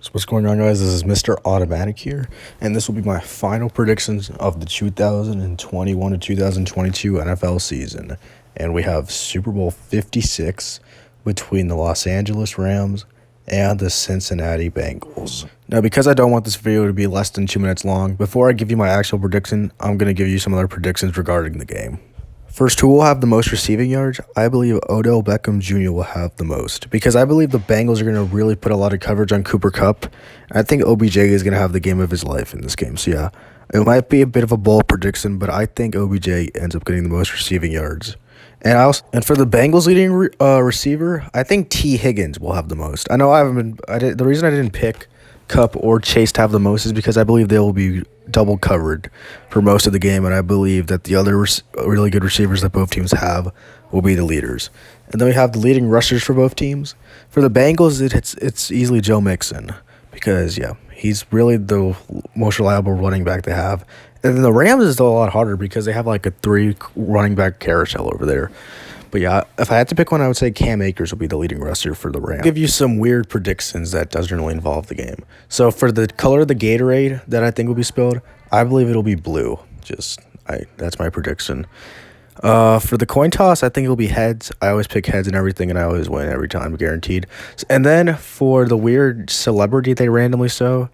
So what's going on, guys? This is Mr. Automatic here, and this will be my final predictions of the 2021 to 2022 NFL season. And we have Super Bowl 56 between the Los Angeles Rams and the Cincinnati Bengals. Now, because I don't want this video to be less than 2 minutes long, before I give you my actual prediction, I'm going to give you some other predictions regarding the game. First, who will have the most receiving yards? I believe Odell Beckham Jr. will have the most because I believe the Bengals are going to really put a lot of coverage on Cooper Kupp. I think OBJ is going to have the game of his life in this game. So, yeah, it might be a bit of a bold prediction, but I think OBJ ends up getting the most receiving yards. And for the Bengals leading receiver, I think T. Higgins will have the most. I know the reason I didn't pick Kupp or Chase to have the most is because I believe they will be double covered for most of the game, and I believe that the other really good receivers that both teams have will be the leaders. And then we have the leading rushers for both teams. For the Bengals, it's easily Joe Mixon because, yeah, he's really the most reliable running back they have. And then the Rams is still a lot harder because they have like a 3 running back carousel over there. But yeah, if I had to pick one, I would say Cam Akers will be the leading rusher for the Rams. I'll give you some weird predictions that doesn't really involve the game. So for the color of the Gatorade that I think will be spilled, I believe it'll be blue. That's my prediction. For the coin toss, I think it'll be heads. I always pick heads and everything, and I always win every time, guaranteed. And then for the weird celebrity they randomly sow,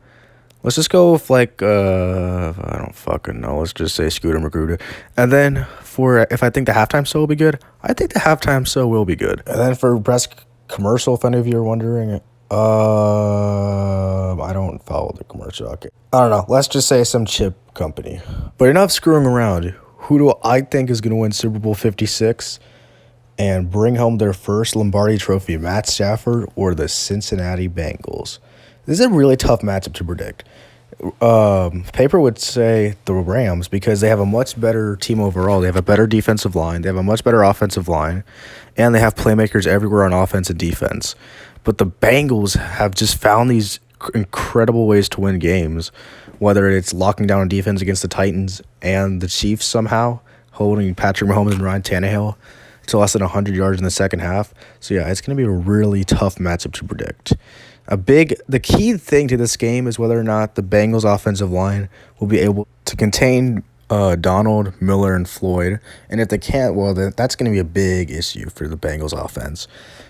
let's just go with I don't fucking know. Let's just say Scooter McGruder. And then if I think the halftime show will be good, I think the halftime show will be good. And then for best commercial, if any of you are wondering, I don't follow the commercial. Okay. I don't know. Let's just say some chip company. But enough screwing around. Who do I think is going to win Super Bowl 56 and bring home their first Lombardi trophy, Matt Stafford or the Cincinnati Bengals? This is a really tough matchup to predict. Paper would say the Rams because they have a much better team overall. They have a better defensive line. They have a much better offensive line. And they have playmakers everywhere on offense and defense. But the Bengals have just found these incredible ways to win games, whether it's locking down on defense against the Titans and the Chiefs somehow, holding Patrick Mahomes and Ryan Tannehill to less than 100 yards in the second half. So, yeah, it's going to be a really tough matchup to predict. The key thing to this game is whether or not the Bengals offensive line will be able to contain Donald, Miller, and Floyd. And if they can't, well, that's going to be a big issue for the Bengals offense.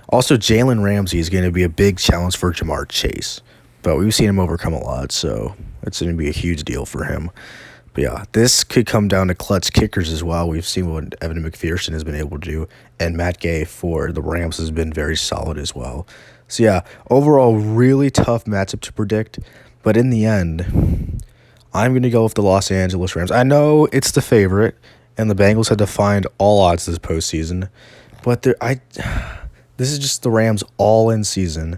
Also, Jalen Ramsey is going to be a big challenge for Jamar Chase. But we've seen him overcome a lot, so it's going to be a huge deal for him. But yeah, this could come down to clutch kickers as well. We've seen what Evan McPherson has been able to do, and Matt Gay for the Rams has been very solid as well. So yeah, overall, really tough matchup to predict. But in the end, I'm going to go with the Los Angeles Rams. I know it's the favorite, and the Bengals had to find all odds this postseason. But this is just the Rams all-in season.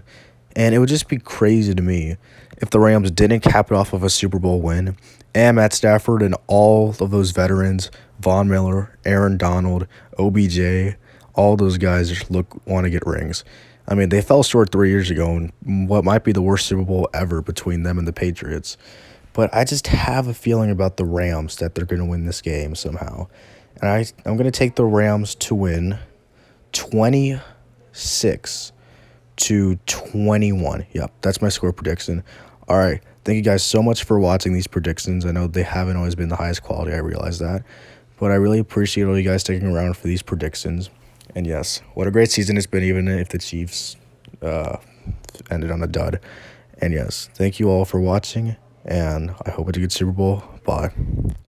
And it would just be crazy to me if the Rams didn't cap it off of a Super Bowl win. And Matt Stafford and all of those veterans, Von Miller, Aaron Donald, OBJ, all those guys just want to get rings. I mean, they fell short 3 years ago in what might be the worst Super Bowl ever between them and the Patriots. But I just have a feeling about the Rams that they're going to win this game somehow. And I'm going to take the Rams to win 26 to 21. Yep, that's my score prediction. All right, thank you guys so much for watching these predictions. I know they haven't always been the highest quality, I realize that. But I really appreciate all you guys sticking around for these predictions. And yes, what a great season it's been, even if the Chiefs ended on a dud. And yes, thank you all for watching, and I hope it's a good Super Bowl. Bye.